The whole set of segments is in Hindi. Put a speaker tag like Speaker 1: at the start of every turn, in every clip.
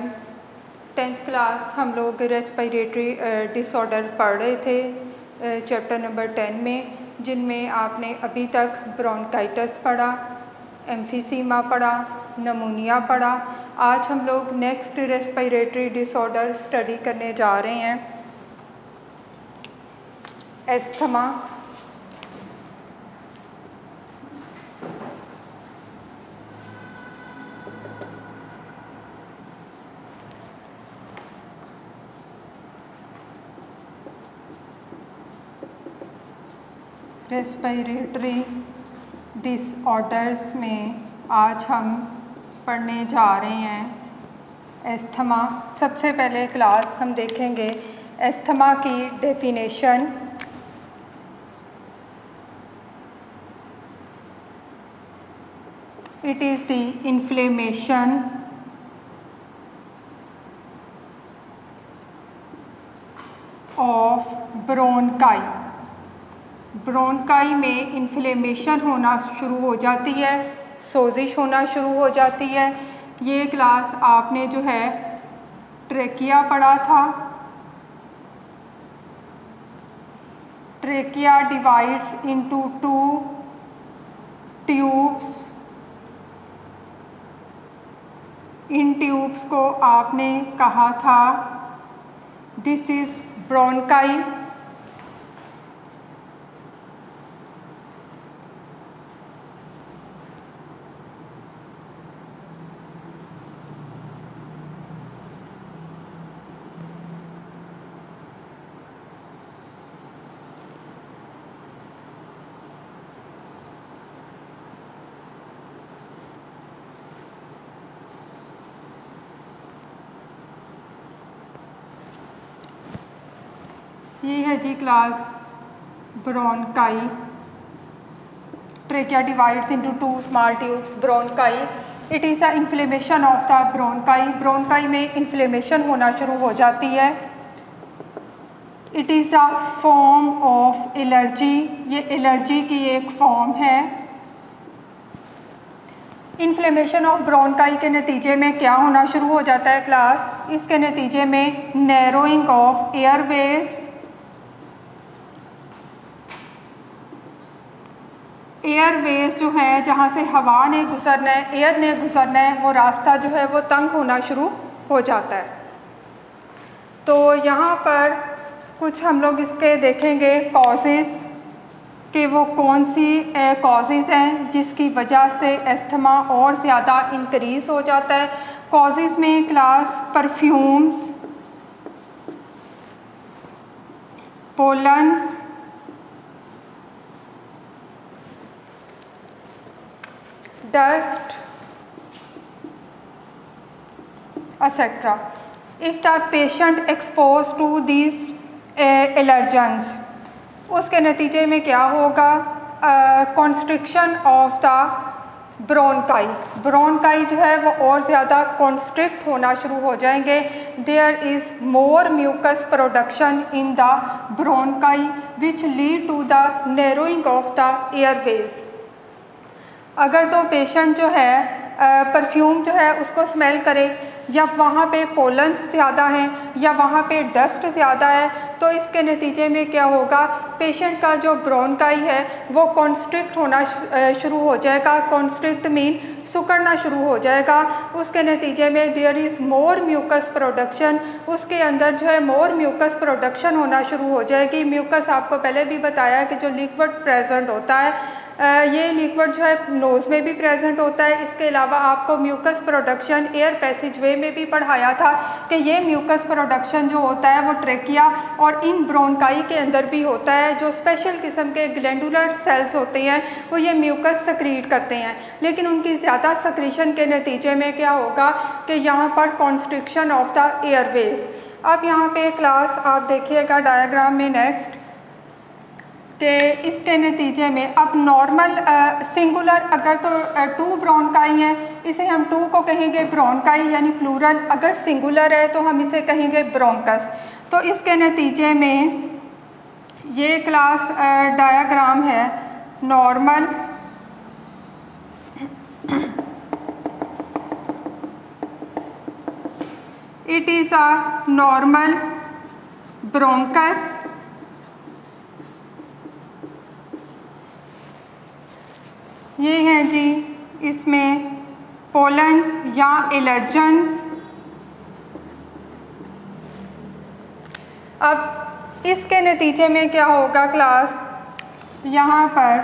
Speaker 1: स्टूडेंट्स, 10th क्लास हम लोग रेस्पिरेटरी डिसऑर्डर पढ़ रहे थे चैप्टर नंबर 10 में, जिनमें आपने अभी तक ब्रोंकाइटिस पढ़ा, एम्फीसीमा पढ़ा, नमूनिया पढ़ा। आज हम लोग नेक्स्ट रेस्पिरेटरी डिसऑर्डर स्टडी करने जा रहे हैं, एस्थमा। रेस्पिरेटरी डिसऑर्डर्स में आज हम पढ़ने जा रहे हैं एस्थमा। सबसे पहले क्लास हम देखेंगे एस्थमा की definition. It is the inflammation of bronchi. Bronchi में इन्फ्लेमेशन होना शुरू हो जाती है, सोजिश होना शुरू हो जाती है। ये क्लास आपने जो है ट्रेकिया पढ़ा था। Trachea divides into 2 tubes. इन ट्यूब्स को आपने कहा था दिस इज ब्रोंकाई। ये है जी class bronchi. Trachea divides into 2 small tubes. Bronchi it is a inflammation of the bronchi. Bronchi में इन्फ्लेमेशन होना शुरू हो जाती है। It is a form of allergy. ये एलर्जी की एक फॉर्म है। इन्फ्लेमेशन ऑफ ब्रोंकाई के नतीजे में क्या होना शुरू हो जाता है क्लास? इसके नतीजे में नैरोइंग ऑफ एयरवेज। एयरवेज जो है, जहाँ से हवा ने गुजरना है, एयर ने गुजरना है, वो रास्ता जो है वो तंग होना शुरू हो जाता है। तो यहाँ पर कुछ हम लोग इसके देखेंगे कॉजेज़ कि वो कौन सी कॉजेज़ हैं जिसकी वजह से एस्थमा और ज़्यादा इंक्रीज़ हो जाता है। कॉजेज़ में class perfumes, pollens, dust, etc. If the patient exposed to these allergens, उसके नतीजे में क्या होगा? Constriction of the bronchi. Bronchi जो है वो और ज़्यादा कॉन्स्ट्रिक्ट होना शुरू हो जाएंगे। There is more mucus production in the bronchi which lead to the narrowing of the airways. अगर तो पेशेंट जो है परफ्यूम जो है उसको स्मेल करे, या वहाँ पे पोलन्स ज़्यादा हैं, या वहाँ पे डस्ट ज़्यादा है, तो इसके नतीजे में क्या होगा? पेशेंट का जो ब्रोंकाई है वो कॉन्स्ट्रिक्ट होना शुरू हो जाएगा। कॉन्स्ट्रिक्ट मीन सुकड़ना शुरू हो जाएगा। उसके नतीजे में there is more mucus production. उसके अंदर जो है मोर म्यूकस प्रोडक्शन होना शुरू हो जाएगी। म्यूकस आपको पहले भी बताया कि जो लिक्विड प्रेजेंट होता है, ये लिक्विड जो है नोज़ में भी प्रेजेंट होता है। इसके अलावा आपको mucus production air passage way में भी पढ़ाया था कि ये म्यूकस प्रोडक्शन जो होता है वो ट्रेकिया और इन ब्रोंकाई के अंदर भी होता है। जो स्पेशल किस्म के ग्लैंडुलर सेल्स होते हैं वो ये म्यूकस सक्रीट करते हैं, लेकिन उनकी ज़्यादा सक्रीशन के नतीजे में क्या होगा कि यहाँ पर कॉन्स्ट्रिक्शन ऑफ द एयरवेज। अब यहाँ पे क्लास आप देखिएगा डायग्राम में नेक्स्ट कि इसके नतीजे में अब नॉर्मल सिंगुलर अगर तो 2 ब्रोंकाई हैं, इसे हम 2 को कहेंगे ब्रोंकाई यानी प्लूरल। अगर सिंगुलर है तो हम इसे कहेंगे ब्रोंकस। तो इसके नतीजे में ये क्लास डायग्राम है normal it is a normal bronchus. ये हैं जी इसमें पोलन्स या एलर्जेंस। अब इसके नतीजे में क्या होगा क्लास, यहाँ पर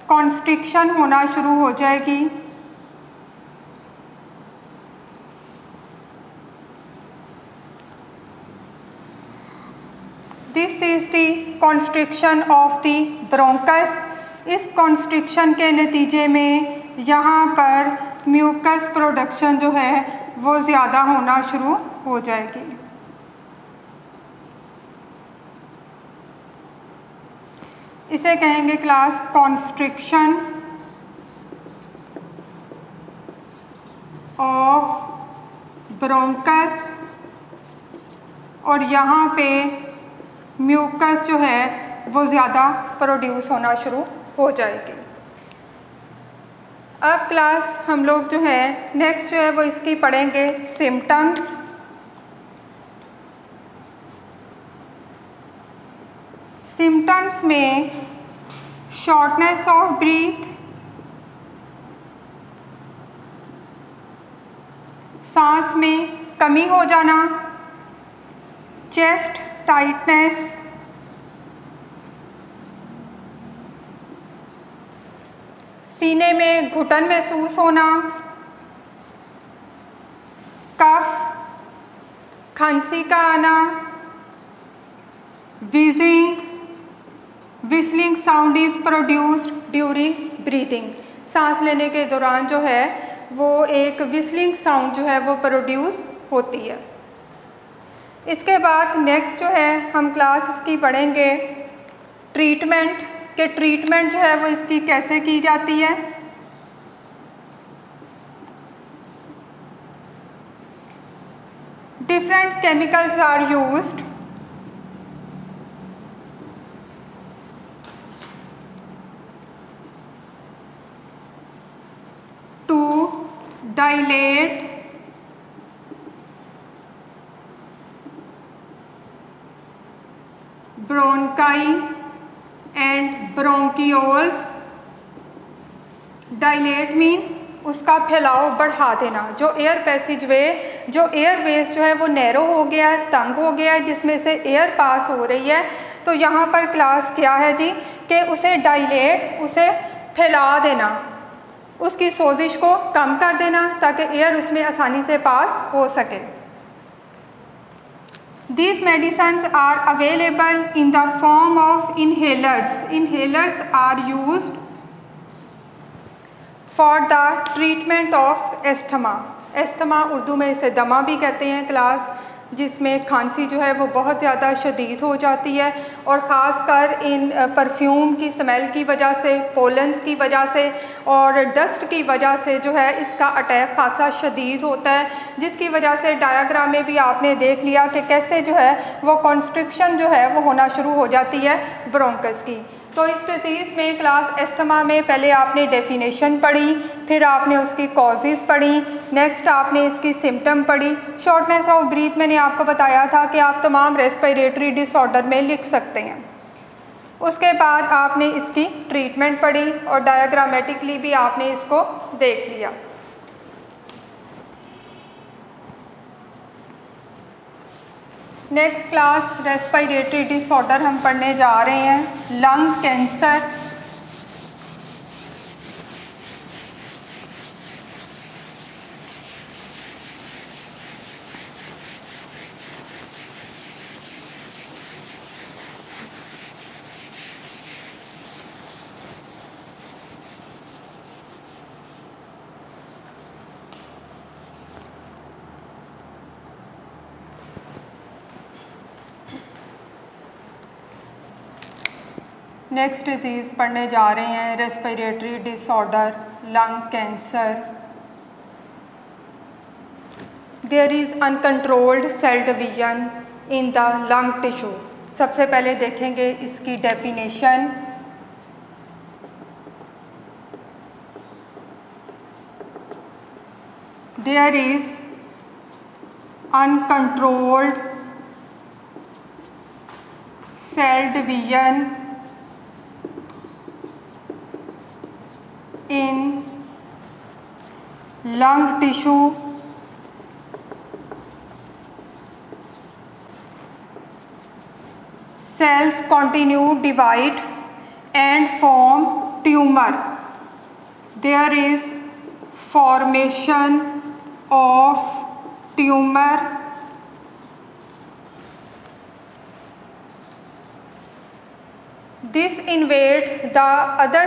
Speaker 1: कॉन्स्ट्रिक्शन होना शुरू हो जाएगी। This is the constriction of the bronchus. इस कॉन्स्ट्रिक्शन के नतीजे में यहाँ पर म्यूकस प्रोडक्शन जो है वो ज़्यादा होना शुरू हो जाएगी। इसे कहेंगे क्लास कॉन्स्ट्रिक्शन ऑफ ब्रोंकस। और यहाँ पे म्यूकस जो है वो ज़्यादा प्रोड्यूस होना शुरू हो जाएगी। अब क्लास हम लोग जो है नेक्स्ट जो है वो इसकी पढ़ेंगे सिम्टम्स। सिम्टम्स में शॉर्टनेस ऑफ ब्रीथ, सांस में कमी हो जाना, चेस्ट टाइटनेस, सीने में घुटन महसूस होना, कफ, खांसी का आना, wheezing, whistling sound is produced during breathing. सांस लेने के दौरान जो है वो एक विस्लिंग साउंड जो है वो प्रोड्यूस होती है। इसके बाद नेक्स्ट जो है हम क्लास इसकी पढ़ेंगे ट्रीटमेंट, के ट्रीटमेंट जो है वो इसकी कैसे की जाती है। Different chemicals are used to dilate bronchi and bronchioles। Dilate mean उसका फैलाव बढ़ा देना। जो एयर पैसेजवे, जो एयरवेज जो है वो नैरो हो गया है, तंग हो गया है, जिसमें से एयर पास हो रही है। तो यहाँ पर क्लास क्या है जी कि उसे डायलेट, उसे फैला देना, उसकी सोजिश को कम कर देना ताकि एयर उसमें आसानी से पास हो सके। These medicines are available in the form of inhalers. Inhalers are used for the treatment of asthma. asthma Urdu में इसे दमा भी कहते हैं क्लास, जिसमें खांसी जो है वो बहुत ज़्यादा शदीद हो जाती है और ख़ासकर इन परफ्यूम की स्मेल की वजह से, पोलन्स की वजह से और डस्ट की वजह से जो है इसका अटैक खासा शदीद होता है, जिसकी वजह से डायग्राम में भी आपने देख लिया कि कैसे जो है वो कॉन्स्ट्रिक्शन जो है वो होना शुरू हो जाती है ब्रोंकस की। तो इस डिजीज़ में क्लास एस्थमा में पहले आपने डेफिनेशन पढ़ी, फिर आपने उसकी कॉजेज़ पढ़ी, नेक्स्ट आपने इसकी सिम्टम पढ़ी। शॉर्टनेस ऑफ ब्रीथ मैंने आपको बताया था कि आप तमाम रेस्पिरेटरी डिसऑर्डर में लिख सकते हैं। उसके बाद आपने इसकी ट्रीटमेंट पढ़ी और डायग्रामेटिकली भी आपने इसको देख लिया। नेक्स्ट क्लास रेस्पिरेटरी डिसऑर्डर हम पढ़ने जा रहे हैं, लंग कैंसर। नेक्स्ट डिजीज़ पढ़ने जा रहे हैं respiratory disorder, lung cancer. There is uncontrolled cell division in the lung tissue. सबसे पहले देखेंगे इसकी definition. There is uncontrolled cell division in lung tissue cells continue divide and form tumor. There is formation of tumor this invade the other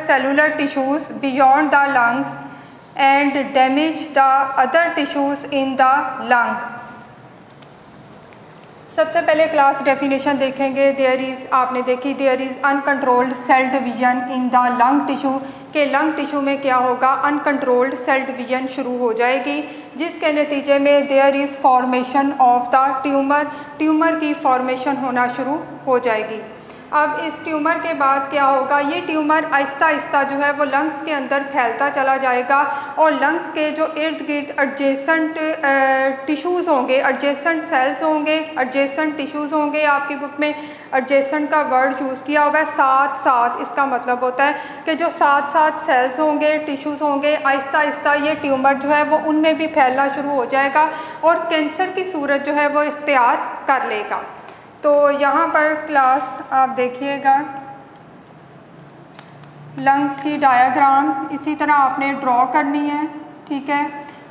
Speaker 1: cellular tissues beyond the lungs and damage the other tissues in the lung. सबसे पहले क्लास डेफिनेशन देखेंगे। देयर इज़ आपने देखी there is uncontrolled cell division in the lung tissue के लंग टिश्यू में क्या होगा, अनकंट्रोल्ड सेल डिवीजन शुरू हो जाएगी जिसके नतीजे में there is formation of the tumour, tumour की फॉर्मेशन होना शुरू हो जाएगी। अब इस ट्यूमर के बाद क्या होगा, ये ट्यूमर आहिस्ता आहिस्ता जो है वो लंग्स के अंदर फैलता चला जाएगा और लंग्स के जो इर्द गिर्द एडजेसेंट टिश्यूज़ होंगे, एडजेसेंट सेल्स होंगे, एडजेसेंट टिश्यूज़ होंगे, आपकी बुक में एडजेसेंट का वर्ड यूज़ किया हुआ है, साथ साथ इसका मतलब होता है कि जो साथ साथ सेल्स होंगे, टिश्यूज़ होंगे, आहिस्ता आहिस्ता ये ट्यूमर जो है वो उनमें भी फैलना शुरू हो जाएगा और कैंसर की सूरत जो है वो इख्तियार कर लेगा। तो यहाँ पर क्लास आप देखिएगा लंग की डायग्राम इसी तरह आपने ड्रॉ करनी है, ठीक है।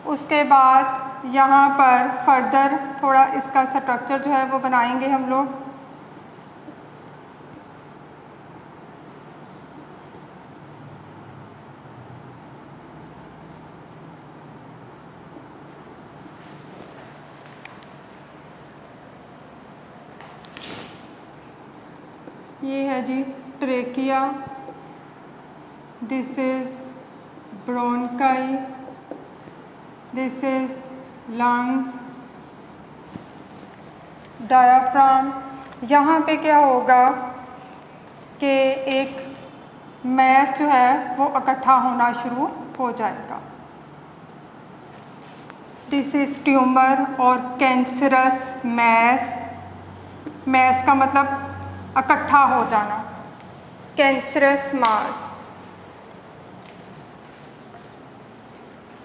Speaker 1: उसके बाद यहाँ पर फर्दर थोड़ा इसका स्ट्रक्चर जो है वो बनाएंगे हम लोग। ये है जी trachea, this is bronchi, this is lungs, diaphragm. यहाँ पे क्या होगा कि एक मैस जो है वो इकट्ठा होना शुरू हो जाएगा। दिस इज़ ट्यूमर और कैंसरस मैस, मैस का मतलब इकट्ठा हो जाना, कैंसरस मास।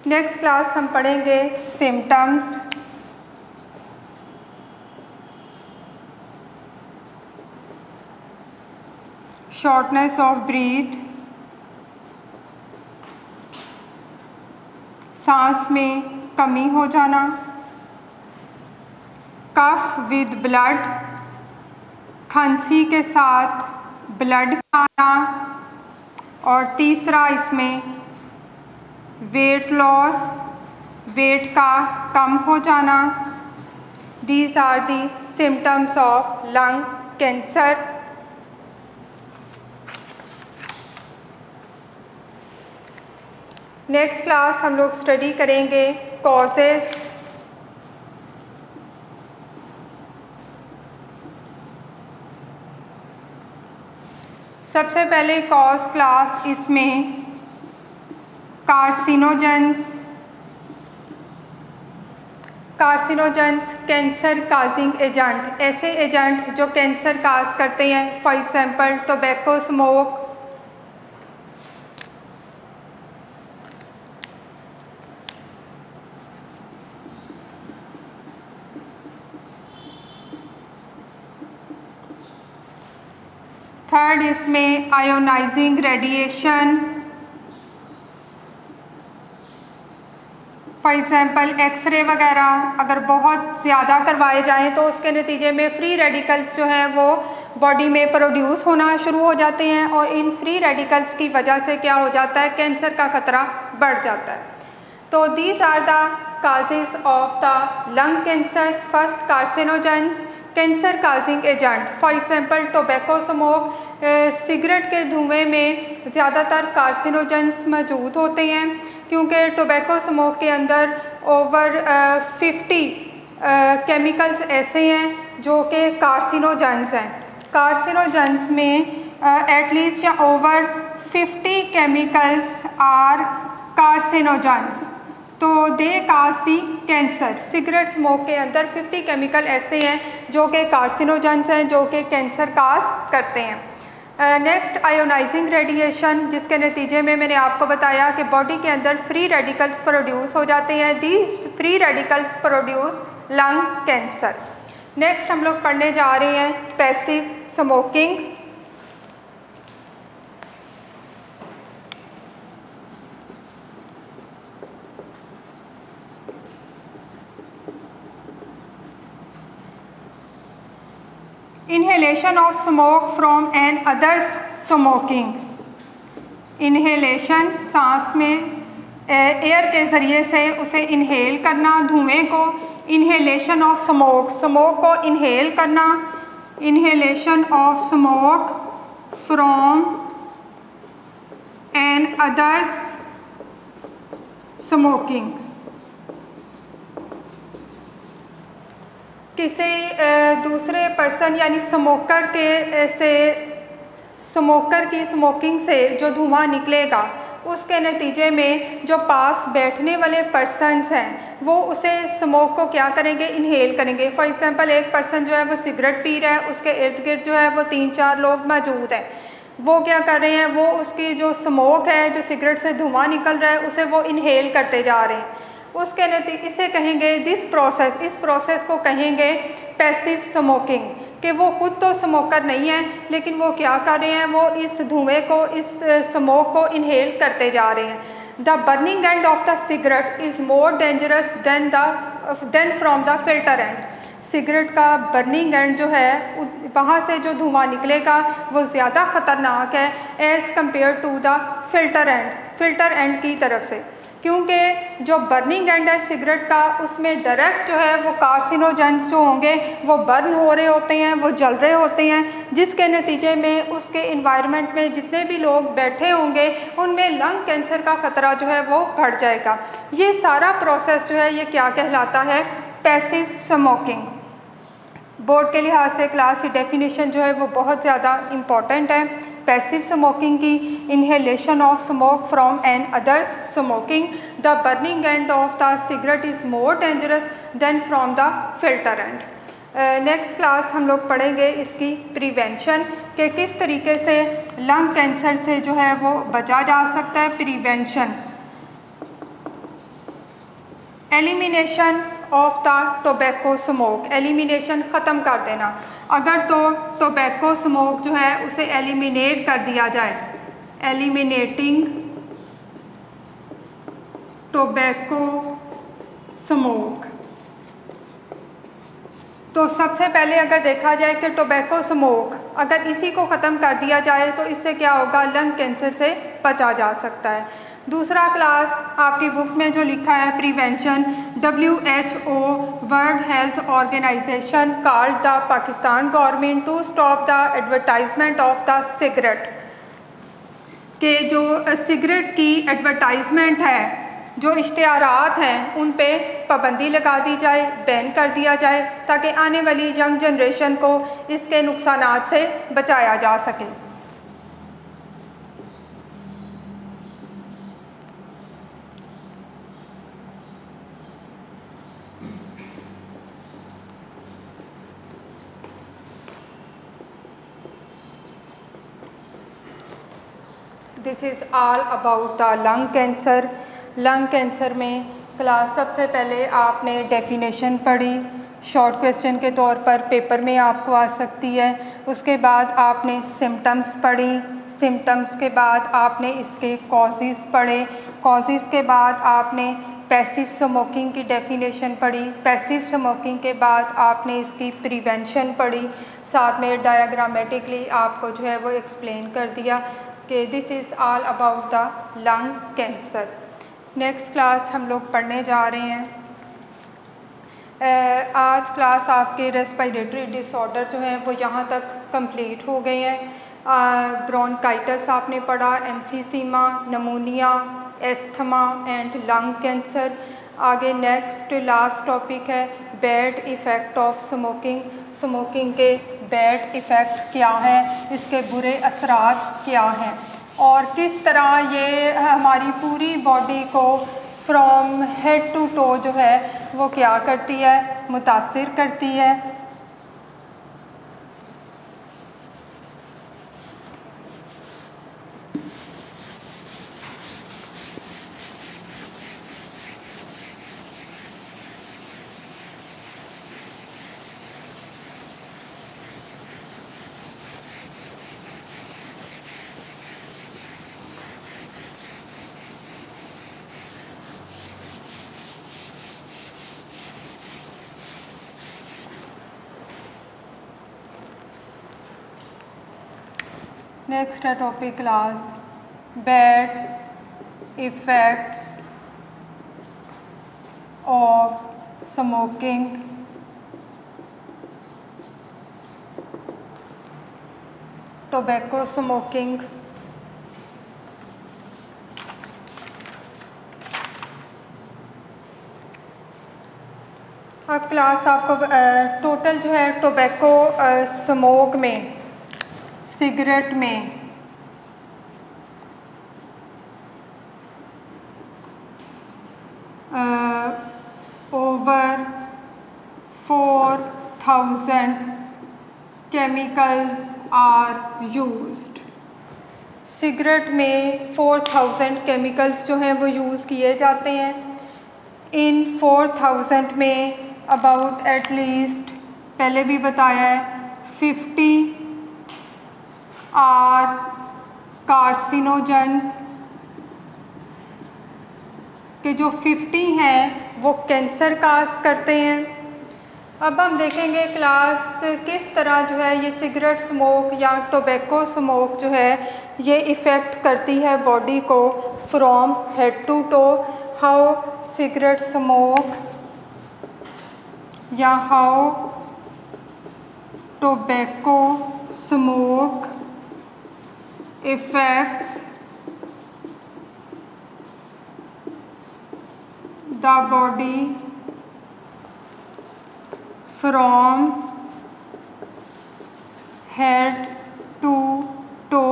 Speaker 1: नेक्स्ट क्लास हम पढ़ेंगे सिम्टम्स। शॉर्टनेस ऑफ ब्रीथ, सांस में कमी हो जाना, कफ विद ब्लड, खांसी के साथ ब्लड का आना, और तीसरा इसमें वेट लॉस, वेट का कम हो जाना। These are the symptoms of lung cancer. Next class हम लोग स्टडी करेंगे कॉजेज़। सबसे पहले कॉज क्लास इसमें carcinogens, carcinogens cancer causing agent, ऐसे एजेंट जो कैंसर काज करते हैं, for example tobacco smoke, third इसमें ionizing radiation, for example X ray वगैरह अगर बहुत ज़्यादा करवाए जाएं तो उसके नतीजे में फ्री रेडिकल्स जो हैं वो बॉडी में प्रोड्यूस होना शुरू हो जाते हैं और इन फ्री रेडिकल्स की वजह से क्या हो जाता है, कैंसर का ख़तरा बढ़ जाता है। तो these are the causes of the lung cancer. First carcinogens, cancer causing agent, for example tobacco smoke, cigarette के धुएं में ज़्यादातर कार्सिनोजेंस मौजूद होते हैं क्योंकि टोबैको स्मोक के अंदर ओवर 50 केमिकल्स ऐसे हैं जो कि कार्सिनोजेंस हैं। कार्सिनोजेंस में at least over 50 chemicals are carcinogens. तो they cause the cancer. Cigarette smoke के अंदर 50 केमिकल ऐसे हैं जो कि कार्सिनोजेंस हैं, जो कि कैंसर काज करते हैं। नेक्स्ट आयोनाइजिंग रेडिएशन, जिसके नतीजे में मैंने आपको बताया कि बॉडी के अंदर फ्री रेडिकल्स प्रोड्यूस हो जाते हैं। These free radicals produce lung cancer. Next हम लोग पढ़ने जा रहे हैं passive smoking. Inhalation of smoke from an others smoking. Inhalation सांस में एयर के ज़रिए से उसे इन्हेल करना, धुएं को। इन्हेलेशन ऑफ स्मोक, स्मोक को इन्हेल करना। Inhalation of smoke from an others smoking. किसी दूसरे पर्सन यानी स्मोकर की स्मोकिंग से जो धुआं निकलेगा उसके नतीजे में जो पास बैठने वाले पर्सनस हैं वो उसे स्मोक को क्या करेंगे, इन्हेल करेंगे। फॉर एग्जांपल एक पर्सन जो है वो सिगरेट पी रहा है, उसके इर्द गिर्द जो है वो 3-4 लोग मौजूद हैं, वो क्या कर रहे हैं, वो उसकी जो स्मोक है, जो सिगरेट से धुआं निकल रहा है, उसे वो इन्हेल करते जा रहे हैं। उसके नतीजे इसे कहेंगे इस प्रोसेस को कहेंगे पैसिव स्मोकिंग, कि वो खुद तो स्मोकर नहीं है लेकिन वो क्या कर रहे हैं, वो इस धुएं को, इस स्मोक को इन्हेल करते जा रहे हैं। The burning end of the cigarette is more dangerous than from the filter and. Cigarette का बर्निंग एंड जो है वहाँ से जो धुआं निकलेगा वो ज़्यादा ख़तरनाक है as compare to the filter end की तरफ से, क्योंकि जो बर्निंग एंड है सिगरेट का उसमें डायरेक्ट जो है वो कार्सिनोजेंस जो होंगे वो बर्न हो रहे होते हैं, वो जल रहे होते हैं, जिसके नतीजे में उसके इन्वायरमेंट में जितने भी लोग बैठे होंगे उनमें लंग कैंसर का ख़तरा जो है वो बढ़ जाएगा। ये सारा प्रोसेस जो है ये क्या कहलाता है, पैसिव स्मोकिंग। बोर्ड के लिहाज से क्लास की डेफिनेशन जो है वो बहुत ज़्यादा इम्पॉर्टेंट है। पैसिव स्मोकिंग की, inhalation of smoke from an others smoking, the burning end of the cigarette is more dangerous than from the filter end. Next class हम लोग पढ़ेंगे इसकी प्रिवेंशन, कि किस तरीके से लंग कैंसर से जो है वो बचा जा सकता है। Prevention, elimination of the tobacco smoke, elimination ख़त्म कर देना। अगर तो टोबैको स्मोक जो है उसे एलिमिनेट कर दिया जाए, एलिमिनेटिंग टोबैको स्मोक, तो सबसे पहले अगर देखा जाए कि टोबैको स्मोक अगर इसी को ख़त्म कर दिया जाए तो इससे क्या होगा, लंग कैंसर से बचा जा सकता है। दूसरा क्लास आपकी बुक में जो लिखा है prevention, WHO world health organisation called the Pakistan government to stop the advertisement of the cigarette, के जो सिगरेट की एडवर्टाइजमेंट है, जो इश्तिहारात हैं उन पे पाबंदी लगा दी जाए, बैन कर दिया जाए, ताकि आने वाली यंग जनरेशन को इसके नुकसानात से बचाया जा सके। This is all about the lung cancer. Lung cancer में क्लास सबसे पहले आपने डेफिनेशन पढ़ी, शॉर्ट क्वेश्चन के तौर पर पेपर में आपको आ सकती है। उसके बाद आपने सिम्टम्स पढ़ी, सिम्टम्स के बाद आपने इसके कॉजेज़ पढ़े, कॉजेज़ के बाद आपने पैसिव स्मोकिंग की डेफिनेशन पढ़ी, पैसिव स्मोकिंग के बाद आपने इसकी प्रिवेंशन पढ़ी, साथ में डायग्रामेटिकली आपको जो है वो एक्सप्लेन कर दिया कि this is all about the lung cancer. Next class हम लोग पढ़ने जा रहे हैं। आज क्लास आपके रेस्पिरेटरी डिसऑर्डर जो हैं वो यहाँ तक कंप्लीट हो गए हैं। ब्रोंकाइटिस आपने पढ़ा, emphysema, नमूनिया, asthma and lung cancer. आगे नेक्स्ट लास्ट टॉपिक है bad effect of smoking, smoking के बैड इफ़ेक्ट क्या हैं, इसके बुरे असरात क्या हैं और किस तरह ये हमारी पूरी बॉडी को फ्रॉम हेड टू टो जो है वो क्या करती है, मुतासिर करती है। नेक्स्ट है topic class bad effects of smoking. Tobacco smoking. अब क्लास आपको टोटल जो है टोबैको स्मोक में, सिगरेट में over 4000 chemicals are used. Cigarette में 4000 केमिकल्स जो हैं वो यूज़ किए जाते हैं। इन 4000 में अबाउट एटलीस्ट, पहले भी बताया है, 50 आर कार्सिनोजेंस, कि जो 50 हैं वो कैंसर काज करते हैं। अब हम देखेंगे क्लास किस तरह जो है ये सिगरेट स्मोक या टोबैको स्मोक जो है ये इफ़ेक्ट करती है बॉडी को from head to toe. How cigarette smoke या how tobacco smoke effects the body from head to toe.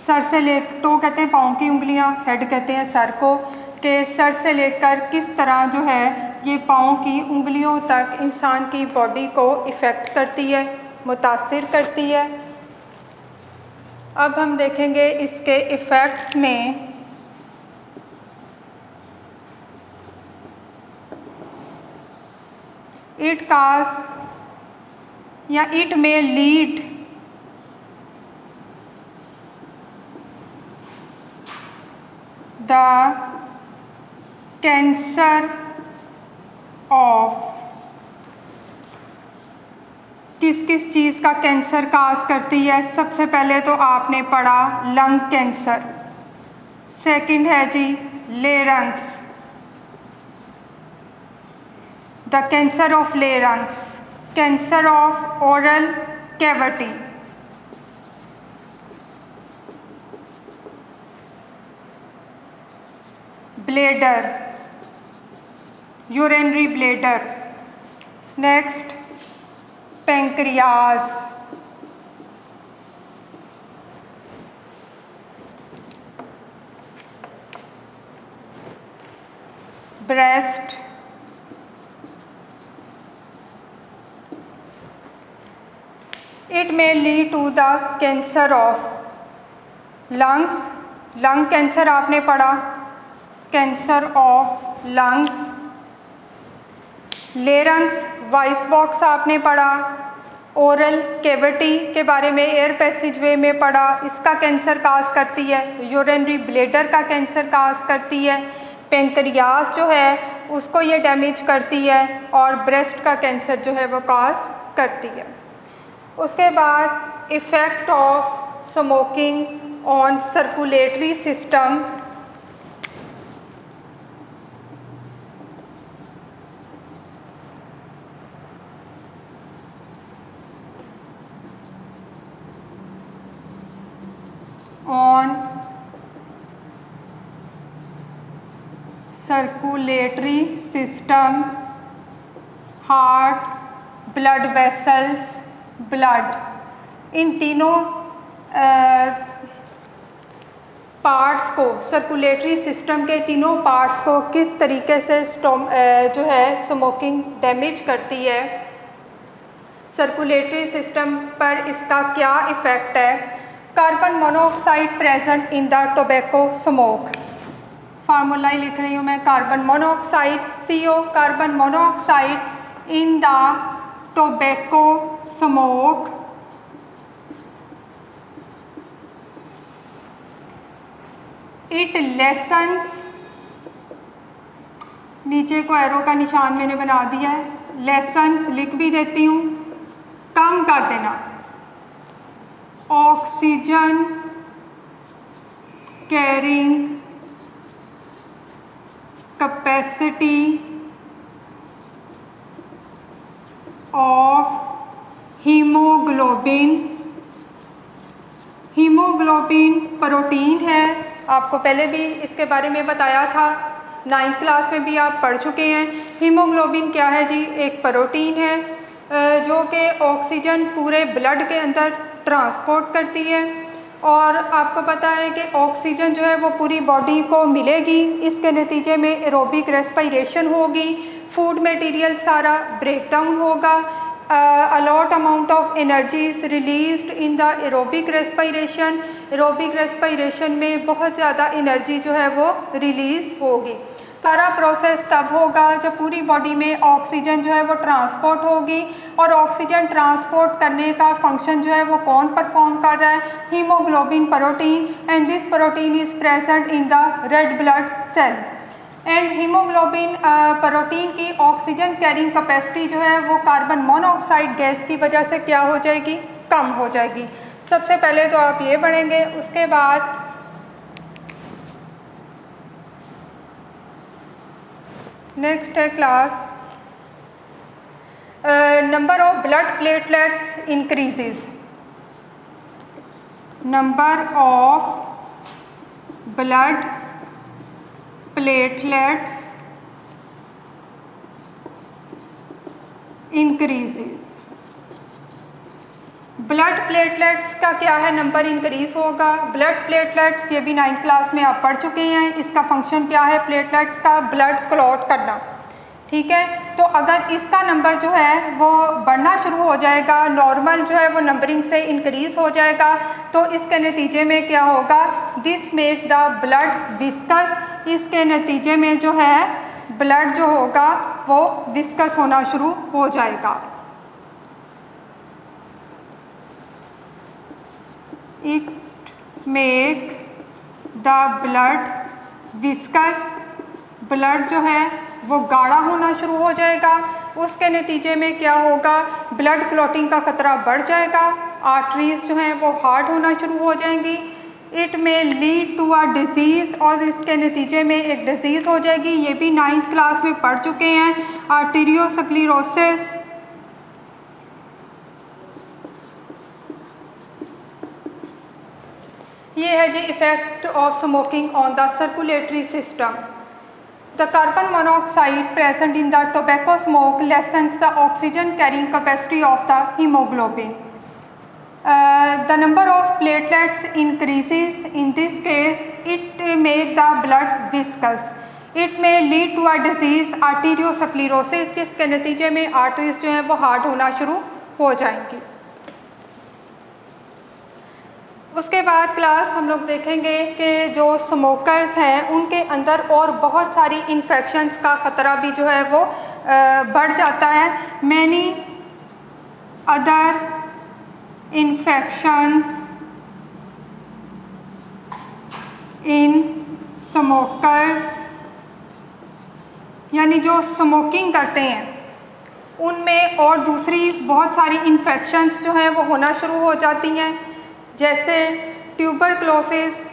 Speaker 1: सर से ले, टो कहते हैं पाँव की उंगलियां, हेड कहते हैं सर को, के सर से लेकर किस तरह जो है ये पाँव की उंगलियों तक इंसान की बॉडी को इफ़ेक्ट करती है, मुतासिर करती है। अब हम देखेंगे इसके इफ़ेक्ट्स में इट काज या it may lead the cancer of. किस किस चीज़ का कैंसर काज करती है? सबसे पहले तो आपने पढ़ा लंग कैंसर, सेकंड है जी larynx, the cancer of larynx, cancer of oral cavity, bladder, urinary bladder, next pancreas, breast, it may lead to the cancer of lungs, lung cancer आपने पढ़ा, cancer of lungs, larynx voice box आपने पढ़ा, ओरल कैविटी के बारे में एयर पैसेजवे में पढ़ा, इसका कैंसर काज करती है, यूरिनरी ब्लेडर का कैंसर काज करती है, पेंक्रियास जो है उसको ये डैमेज करती है और ब्रेस्ट का कैंसर जो है वो काज करती है। उसके बाद effect of smoking on circulatory system, on circulatory system, heart, blood vessels, blood, इन तीनों पार्ट्स को, सर्कुलेटरी सिस्टम के तीनों पार्ट्स को किस तरीके से जो है स्मोकिंग डैमेज करती है, सर्कुलेटरी सिस्टम पर इसका क्या इफ़ेक्ट है। Carbon monoxide present in the tobacco smoke, formula ही लिख रही हूँ मैं, carbon monoxide CO, carbon monoxide in the tobacco smoke it lessens, नीचे को एरो का निशान मैंने बना दिया है, लेसन्स लिख भी देती हूँ, कम कर देना, oxygen carrying capacity of haemoglobin. Haemoglobin protein है, आपको पहले भी इसके बारे में बताया था, 9th क्लास में भी आप पढ़ चुके हैं। हीमोग्लोबिन क्या है जी, एक प्रोटीन है जो कि ऑक्सीजन पूरे ब्लड के अंदर ट्रांसपोर्ट करती है, और आपको पता है कि ऑक्सीजन जो है वो पूरी बॉडी को मिलेगी, इसके नतीजे में एरोबिक रेस्पिरेशन होगी, फूड मटेरियल सारा ब्रेक डाउन होगा, a lot amount of energy is released in the aerobic respiration। Aerobic respiration में बहुत ज़्यादा एनर्जी जो है वो रिलीज़ होगी। सारा प्रोसेस तब होगा जब पूरी बॉडी में ऑक्सीजन जो है वो ट्रांसपोर्ट होगी, और ऑक्सीजन ट्रांसपोर्ट करने का फंक्शन जो है वो कौन परफॉर्म कर रहा है, haemoglobin protein, and this protein is present in the red blood cell. And haemoglobin protein की ऑक्सीजन कैरिंग कैपेसिटी जो है वो कार्बन मोनोऑक्साइड गैस की वजह से क्या हो जाएगी, कम हो जाएगी। सबसे पहले तो आप ये पढ़ेंगे, उसके बाद नेक्स्ट है class number of blood platelets increases, number of blood platelets increases. Blood platelets का क्या है, नंबर इंक्रीज होगा। ब्लड प्लेटलेट्स ये भी 9th क्लास में आप पढ़ चुके हैं, इसका फंक्शन क्या है प्लेटलेट्स का, ब्लड क्लॉट करना, ठीक है। तो अगर इसका नंबर जो है वो बढ़ना शुरू हो जाएगा, नॉर्मल जो है वो नंबरिंग से इंक्रीज हो जाएगा, तो इसके नतीजे में क्या होगा, this make the blood viscous, इसके नतीजे में जो है ब्लड जो होगा वो विस्कस होना शुरू हो जाएगा। It make the blood viscous, blood जो है वो गाढ़ा होना शुरू हो जाएगा, उसके नतीजे में क्या होगा, ब्लड क्लॉटिंग का ख़तरा बढ़ जाएगा, आर्टरीज जो हैं वो हार्ड होना शुरू हो जाएंगी। इट में लीड टू अ डिज़ीज़, और इसके नतीजे में एक डिज़ीज़ हो जाएगी, ये भी 9th क्लास में पढ़ चुके हैं, आर्टीरियोस्क्लेरोसिस। ये है जी effect of smoking on the circulatory system. The carbon monoxide present in the tobacco smoke lessens the oxygen carrying capacity of the haemoglobin. The number of platelets increases, in this case it make the blood viscous, it may lead to a disease arteriosclerosis, जिसके नतीजे में आर्टरीज जो हैं वो हार्ड होना शुरू हो जाएंगी। उसके बाद क्लास हम लोग देखेंगे कि जो स्मोकर्स हैं उनके अंदर और बहुत सारी इन्फेक्शंस का ख़तरा भी जो है वो बढ़ जाता है। मैनी अदर इन्फेक्शंस इन स्मोकर्स, यानी जो स्मोकिंग करते हैं उनमें और दूसरी बहुत सारी इन्फेक्शंस जो हैं वो होना शुरू हो जाती हैं, जैसे tuberculosis,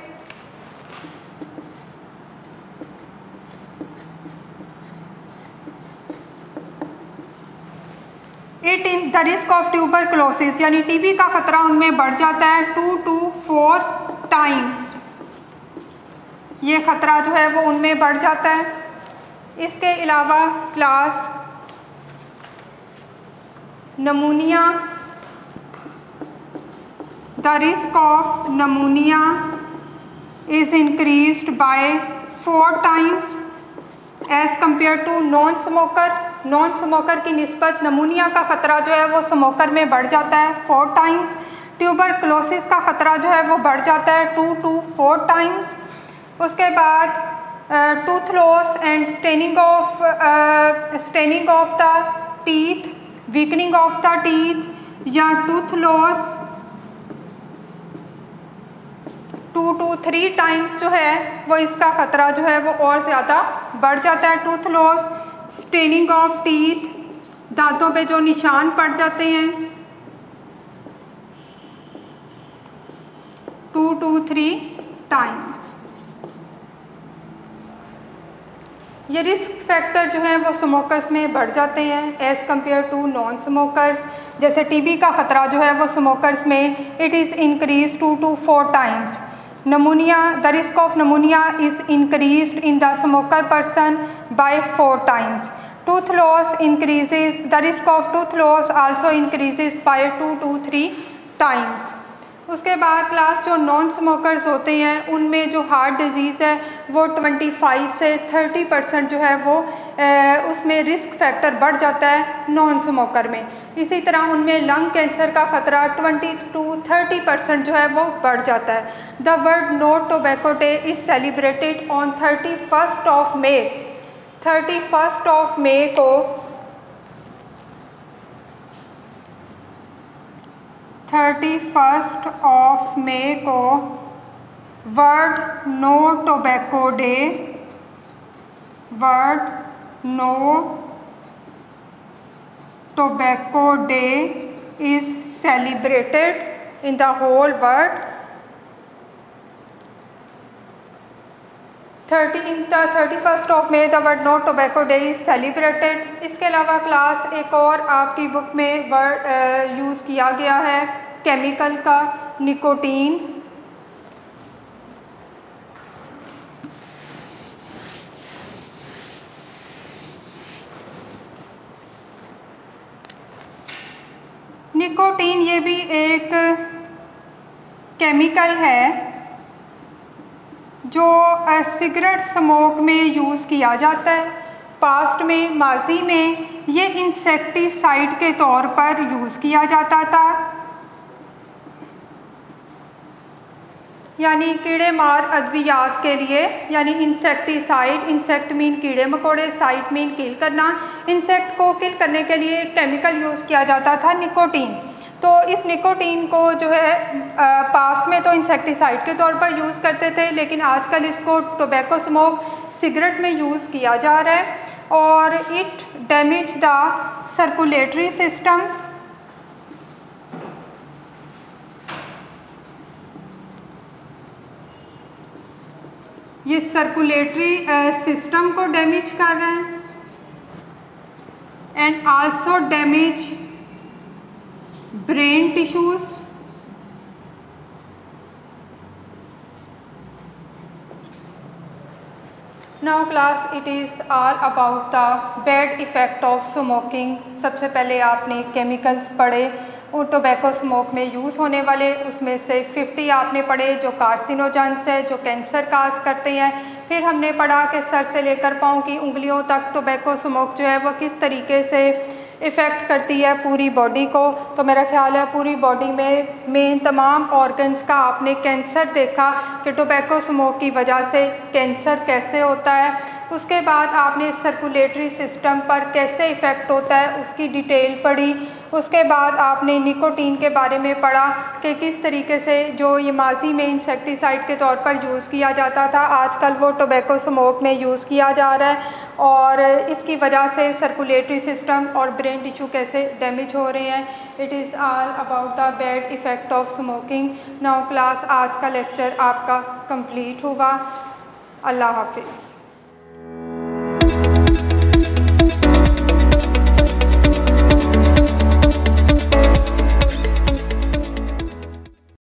Speaker 1: it in the risk of tuberculosis, यानी टीबी का खतरा उनमें बढ़ जाता है 2 to 4 टाइम्स, ये खतरा जो है वो उनमें बढ़ जाता है। इसके अलावा class pneumonia, the risk of pneumonia is increased by 4 times as compare to non smoker. Non smoker की निस्बत नमूनिया का ख़तरा जो है वो स्मोकर में बढ़ जाता है 4 टाइम्स। ट्यूबरक्लोसिस का ख़तरा जो है वो बढ़ जाता है 2 to 4 टाइम्स। उसके बाद tooth loss and staining of the teeth, weakening of the teeth या टूथ लॉस 2 to 3 टाइम्स जो है वो इसका ख़तरा जो है वो और ज़्यादा बढ़ जाता है। Tooth loss, staining of teeth, दांतों पे जो निशान पड़ जाते हैं 2 to 3 टाइम्स। ये रिस्क फैक्टर जो है वो स्मोकर्स में बढ़ जाते हैं as compare to non smokers. जैसे टीबी का ख़तरा जो है वो स्मोकर्स में it is increase 2 to 4 times. Pneumonia, the risk of pneumonia is increased in the smoker person by 4 times. Tooth loss increases, the risk of tooth loss also increases by 2 to 3 times. उसके बाद क्लास जो नॉन स्मोकर्स होते हैं उनमें जो हार्ट डिजीज़ है वो 25 से 30% जो है वो उसमें रिस्क फैक्टर बढ़ जाता है नॉन स्मोकर में। इसी तरह उनमें लंग कैंसर का ख़तरा 20 to 30% जो है वो बढ़ जाता है। The world no tobacco day is celebrated on 31st of May। 31st of May को 31st of May को world no tobacco day, world no tobacco day is celebrated in the whole world। 31st of May the world no tobacco day is celebrated। इसके अलावा क्लास एक और आपकी बुक में वर्ड यूज़ किया गया है केमिकल का, निकोटीन। निकोटीन ये भी एक केमिकल है जो सिगरेट स्मोक में यूज़ किया जाता है। पास्ट में, माजी में ये इंसेक्टिसाइड के तौर पर यूज़ किया जाता था, यानी कीड़े मार अद्वियात के लिए, यानी इंसेक्टिसाइड, इंसेक्ट मीन कीड़े मकोड़े, साइड मीन किल करना। इंसेक्ट को किल करने के लिए एक केमिकल यूज़ किया जाता था निकोटीन। तो इस निकोटीन को जो है पास्ट में तो इंसेक्टिसाइड के तौर पर यूज़ करते थे, लेकिन आजकल इसको टोबैको स्मोक, सिगरेट में यूज़ किया जा रहा है और it damage the circulatory system. ये सर्कुलेटरी सिस्टम को डैमेज कर रहे हैं and also damage brain tissues. Now class it is all about the bad effect of smoking. सबसे पहले आपने केमिकल्स पढ़े और टोबैको स्मोक में यूज़ होने वाले, उसमें से 50 आपने पढ़े जो कार्सिनोजेंस है, जो कैंसर काज करते हैं। फिर हमने पढ़ा कि सर से लेकर पाँव की उंगलियों तक टोबैको स्मोक जो है वो किस तरीके से इफ़ेक्ट करती है पूरी बॉडी को। तो मेरा ख्याल है पूरी बॉडी में तमाम ऑर्गन्स का आपने कैंसर देखा कि टोबैको स्मोक की वजह से कैंसर कैसे होता है। उसके बाद आपने सर्कुलेटरी सिस्टम पर कैसे इफ़ेक्ट होता है उसकी डिटेल पढ़ी। उसके बाद आपने निकोटीन के बारे में पढ़ा कि किस तरीके से जो ये माजी में इंसेक्टिसाइड के तौर पर यूज़ किया जाता था, आजकल वो टोबैको स्मोक में यूज़ किया जा रहा है और इसकी वजह से सर्कुलेटरी सिस्टम और ब्रेन टिश्यू कैसे डैमेज हो रहे हैं। It is all about the bad effect of smoking. Now class आज का लेक्चर आपका कंप्लीट हुआ। अल्लाह हाफिज़।